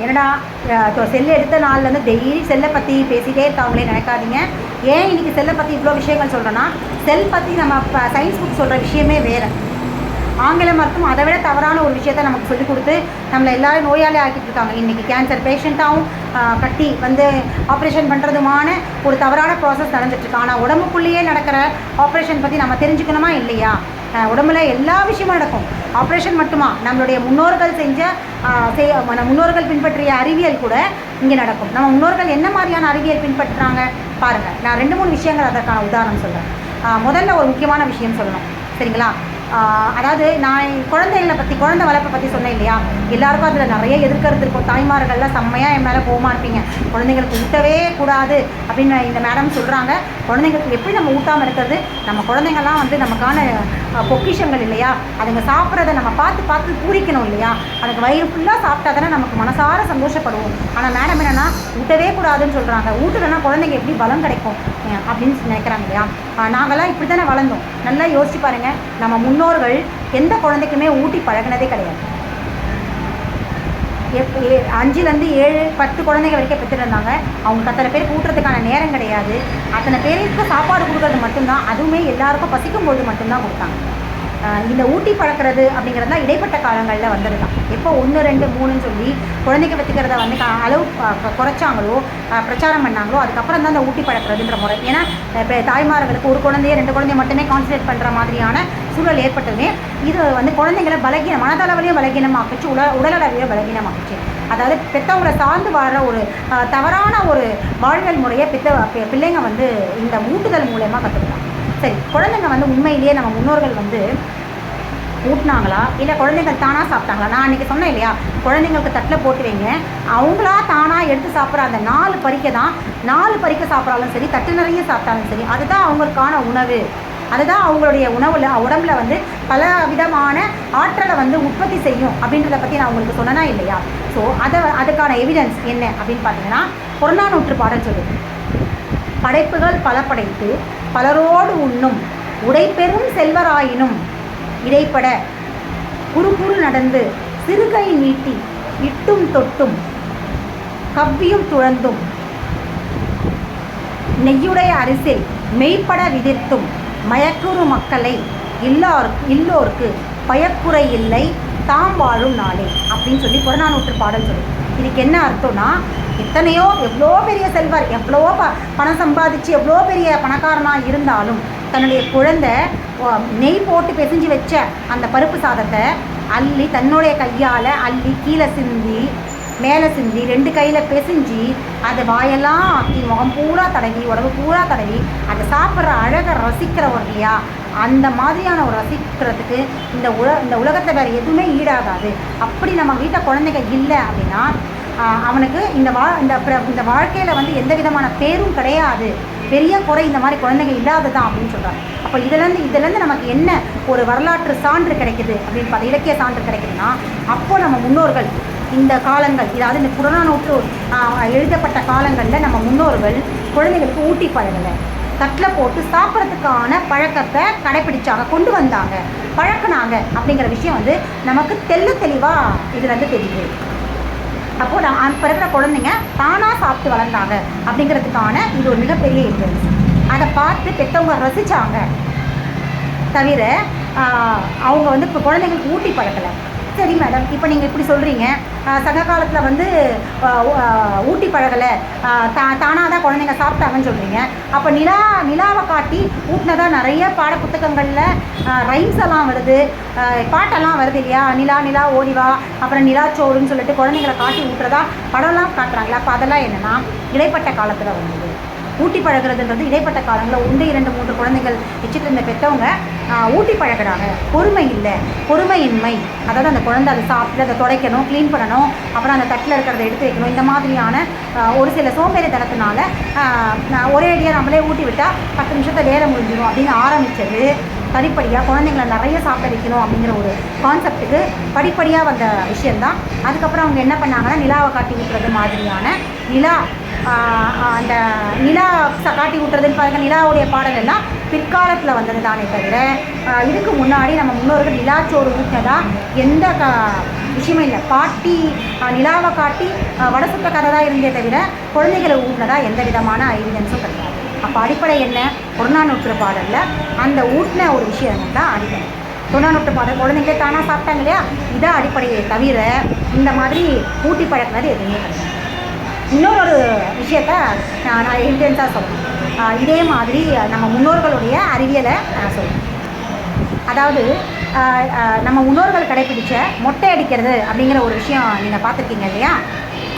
என்னடா செல்லு எடுத்த நாள்லேருந்து டெய்லி செல்லை பற்றி பேசிகிட்டே இருக்காங்களே நினைக்காதீங்க. ஏன் இன்றைக்கி செல்லை பற்றி இவ்வளோ விஷயங்கள் சொல்கிறேன்னா, செல் பற்றி நம்ம சயின்ஸ் புக் சொல்கிற விஷயமே வேறு. ஆங்கிலம் மட்டும் அதை விட தவறான ஒரு விஷயத்த நமக்கு சொல்லிக் கொடுத்து நம்மளை எல்லோரும் நோயாளி ஆக்கிட்டு இருக்காங்க. இன்றைக்கி கேன்சர் பேஷண்ட்டாகவும் கட்டி வந்து ஆப்ரேஷன் பண்ணுறதுமான ஒரு தவறான ப்ராசஸ் நடந்துட்டுருக்கு. ஆனால் உடம்புக்குள்ளேயே நடக்கிற ஆப்ரேஷன் பற்றி நம்ம தெரிஞ்சுக்கணுமா இல்லையா? உடம்புல எல்லா விஷயமும் நடக்கும். ஆப்ரேஷன் மட்டுமா, நம்மளுடைய முன்னோர்கள் முன்னோர்கள் பின்பற்றிய அறிவியல் கூட இங்கே நடக்கும். நம்ம முன்னோர்கள் என்ன மாதிரியான அறிவியல் பின்பற்றுறாங்க பாருங்கள். நான் 2-3 விஷயங்கள் அதற்கான உதாரணம் சொல்கிறேன். முதல்ல ஒரு முக்கியமான விஷயம் சொல்லணும், சரிங்களா? அதாவது நான் குழந்தைகளை பற்றி, குழந்தை வளர்ப்பை பற்றி சொன்னேன் இல்லையா? எல்லாருக்கும் அதில் நிறைய எதிர்க்கிறது இருக்கும். தாய்மார்கள்லாம் செம்மையாக என் மேலே போகமா இருப்பீங்க. குழந்தைங்களுக்கு ஊட்டவே கூடாது அப்படின்னு இந்த மேடம் சொல்கிறாங்க. குழந்தைங்களுக்கு எப்படி நம்ம ஊட்டாமல் இருக்கிறது? நம்ம குழந்தைங்கள்லாம் வந்து நமக்கான பொக்கிஷங்கள் இல்லையா? அதுங்க சாப்பிட்றத நம்ம பார்த்து பார்த்து பூரிக்கணும் இல்லையா? அதுக்கு வயிறு ஃபுல்லாக சாப்பிட்டா தானே நமக்கு மனசார சந்தோஷப்படுவோம். ஆனால் மேடம் என்னென்னா ஊட்டவே கூடாதுன்னு சொல்கிறாங்க. ஊட்டலைன்னா குழந்தைங்க எப்படி பலம் கிடைக்கும் அப்படின்னு நினைக்கிறாங்க இல்லையா? நாங்கள்லாம் இப்படி தானே வளர்ந்தோம். நல்லா யோசிச்சு பாருங்கள். நம்ம முன்னோர்கள் எந்த குழந்தைக்குமே ஊட்டி பழகினதே கிடையாது. 5லேருந்து 7, 10 குழந்தைங்க வரைக்கும் பெற்றுருந்தாங்க. அவங்க அத்தனை பேருக்கு ஊட்டுறதுக்கான நேரம் கிடையாது. அத்தனை பேருக்கு சாப்பாடு கொடுக்குறது மட்டும்தான். அதுவுமே எல்லாருக்கும் பசிக்கும் போது மட்டும்தான் கொடுத்தாங்க. இந்த ஊட்டி பழக்கிறது அப்படிங்கிறதுலாம் இடைப்பட்ட காலங்களில் வந்துருதான். எப்போ 1, 2, 3ன்னு சொல்லி குழந்தைங்க பெற்றுக்கிறத வந்து அளவு குறைச்சாங்களோ, பிரச்சாரம் பண்ணாங்களோ, அதுக்கப்புறம் தான் இந்த ஊட்டி பழக்கிறதுன்ற முறை. ஏன்னா இப்போ தாய்மார்களுக்கு 1 குழந்தைய 2 குழந்தைய மட்டுமே கான்சன்ட்ரேட் பண்ணுற மாதிரியான சூழல் ஏற்பட்டதுமே இது வந்து குழந்தைங்களை பலகீனம், மனதளவிலையும் பலகீனமாக்குச்சு, உடலளவிலையும் பலகீனமாக்குச்சு. அதாவது பெற்றவங்களை சார்ந்து வாழ ஒரு தவறான ஒரு வாழ்வியல் முறையை பிள்ளைங்க வந்து இந்த ஊட்டுதல் மூலயமா கற்றுக்கிட்டாங்க. சரி, குழந்தைங்க வந்து உண்மையிலேயே நம்ம முன்னோர்கள் வந்து ஊட்டினாங்களா, இல்லை குழந்தைகள் தானாக சாப்பிட்டாங்களா? நான் அன்றைக்கி சொன்னேன் இல்லையா, குழந்தைங்களுக்கு தட்டில் போட்டு வைங்க, அவங்களா தானாக எடுத்து சாப்பிட்ற அந்த 4 பறிக்கை தான், 4 பறிக்கை சாப்பிட்றாலும் சரி, தட்டு நிறைய சாப்பிட்டாலும் சரி, அதுதான் அவங்களுக்கான உணவு. அதுதான் அவங்களுடைய உடம்புல வந்து பல விதமான ஆற்றலை வந்து உற்பத்தி செய்யும் அப்படின்றத பற்றி நான் உங்களுக்கு சொன்னேனா இல்லையா? ஸோ அதுக்கான எவிடன்ஸ் என்ன அப்படின்னு பார்த்தீங்கன்னா, புறநானூற்று பாடல் சொல்லுது, படைப்புகள் பல படைத்து பலரோடு உண்ணும் உடைப்பெரும் செல்வராயினும் இடைப்பட குறு நடந்து சிறுகை நீட்டி இட்டும் தொட்டும் கவ்வியும் துழந்தும் நெய்யுடைய அரிசில் மெய்ப்பட விதிர்த்தும் மயக்குறு மக்களை இல்லோர்க்கு பயக்குறை இல்லை தாம் வாழும் நாளே அப்படின்னு சொல்லி புறநானூற்று பாடல் சொல்லுது. இதுக்கு என்ன அர்த்தம்னா, எவ்வளோ பெரிய செல்வர், எவ்வளோ பணம் சம்பாதிச்சு எவ்வளோ பெரிய பணக்காரனாக இருந்தாலும் தன்னுடைய குழந்தை நெய் போட்டு பிசைஞ்சு வச்ச அந்த பருப்பு சாதத்தை அள்ளி தன்னுடைய கையால் அள்ளி கீழே சிந்தி மேலே சிந்தி 2 கையில் பிசைஞ்சு அதை வாயெல்லாம் ஆக்கி முகம் பூரா தடவி உடம்பு பூரா தடவி அதை சாப்பிட்ற அழகை ரசிக்கிறவர் இல்லையா? அந்த மாதிரியான ஒரு ரசிக்கிறதுக்கு இந்த உலகத்தை வேறு எதுவுமே ஈடாகாது. அப்படி நம்ம வீட்டில் குழந்தைங்க இல்லை அப்படின்னா அவனுக்கு இந்த வாழ்க்கையில் வந்து எந்த விதமான பேரும் கிடையாது. பெரிய குறை இந்த மாதிரி குழந்தைங்க இல்லாததான் அப்படின்னு சொல்கிறாங்க. அப்போ இதுலேருந்து நமக்கு என்ன ஒரு வரலாற்று சான்று கிடைக்குது அப்படின்னு பார்த்தா, இலக்கிய சான்று கிடைக்குதுன்னா, அப்போது நம்ம முன்னோர்கள் இந்த காலங்கள், இதாவது இந்த புறநானூற்று எழுதப்பட்ட காலங்களில் நம்ம முன்னோர்கள் குழந்தைகளுக்கு ஊட்டி பழகலை, தட்டில் போட்டு சாப்பிட்றதுக்கான பழக்கத்தை கடைப்பிடிச்சாங்க, கொண்டு வந்தாங்க, பழக்கினாங்க அப்படிங்கிற விஷயம் வந்து நமக்கு தெளிவாக இதுலேருந்து தெரியுது. அப்போது அப்போ இருக்கிற குழந்தைங்க தானாக சாப்பிட்டு வளர்ந்தாங்க அப்படிங்கிறதுக்கான இது ஒரு மிகப்பெரிய எவிடன்ஸ். அதை பார்த்து பெற்றவங்க ரசித்தாங்க தவிர அவங்க வந்து இப்போ குழந்தைங்களுக்கு ஊட்டி பழக்கலை. சரி மேடம், இப்போ நீங்கள் இப்படி சொல்கிறீங்க, சங்க காலத்தில் வந்து ஊட்டி பழகலை, தானாக தான் குழந்தைங்க சாப்பிட்டாங்கன்னு சொல்கிறீங்க. அப்போ நிலாவை காட்டி ஊட்டினதாக நிறைய பாட புத்தகங்களில் ரைம்ஸ் எல்லாம் வருது, பாட்டெல்லாம் வருது இல்லையா? நிலா ஓடிவா, அப்புறம் நிலாச்சோறுன்னு சொல்லிட்டு குழந்தைங்களை காட்டி ஊட்டுறதா படம்லாம் காட்டுறாங்களா? அப்போ அதெல்லாம் என்னென்னா இடைப்பட்ட காலத்தில் வந்தது. ஊட்டி பழகிறதுன்றது இடைப்பட்ட காலங்களில் 1, 2, 3 குழந்தைகள் வச்சுட்டு இருந்த பெற்றவங்க ஊட்டி பழகிறாங்க. பொறுமையின்மை, அதாவது அந்த குழந்தை அதை சாப்பிட்டு அதை துடைக்கணும், க்ளீன் பண்ணணும், அப்புறம் அந்த தட்டில் இருக்கிறத எடுத்து வைக்கணும், இந்த மாதிரியான ஒரு சில சோம்பேறித்தனத்தினால ஒரே அடியாக நம்மளே ஊட்டி விட்டால் 10 நிமிஷத்தை வேலை முடிஞ்சிடும் அப்படின்னு ஆரம்பித்தது. படிப்படியாக குழந்தைங்களை நிறைய சாப்பிட வைக்கணும் அப்படிங்கிற ஒரு கான்செப்டுக்கு படிப்படியாக வந்த விஷயந்தான். அதுக்கப்புறம் அவங்க என்ன பண்ணாங்கன்னா, நிலாவை காட்டி ஊட்டுறது மாதிரியான அந்த நிலா காட்டி விட்டுறதுன்னு பாருங்கள். நிலாவுடைய பாடல் எல்லாம் பிற்காலத்தில் வந்தது தானே தவிர இதுக்கு முன்னாடி நம்ம முன்னோர்கள் நிலாச்சோறு ஊட்டினதா எந்த விஷயமே இல்லை. பாட்டி நிலாவை காட்டி வடை சுட்ட கதை தான் இருந்தே தவிர குழந்தைகளை ஊட்டினதா எந்த விதமான எவிடன்ஸும் கிடையாது. அப்போ அடிப்படை என்ன? புறநானூற்று பாடலில் அந்த ஊட்டின ஒரு விஷயம் தான் அடிப்படை. புறநானூற்று பாடல் குழந்தைங்களே தானாக சாப்பிட்டாங்க இல்லையா, இதான் அடிப்படையை தவிர இந்த மாதிரி ஊட்டி பழக்கினது எதுவுமே கிடையாது. இன்னொரு விஷயத்த நான் எவிடன்ஸாக சொல்லணும். இதே மாதிரி நம்ம முன்னோர்களுடைய அறிவியலை நான் சொல்கிறேன். அதாவது நம்ம முன்னோர்கள் கடைப்பிடிச்ச மொட்டை அடிக்கிறது அப்படிங்கிற ஒரு விஷயம் நீங்கள் பார்த்துருக்கீங்க இல்லையா?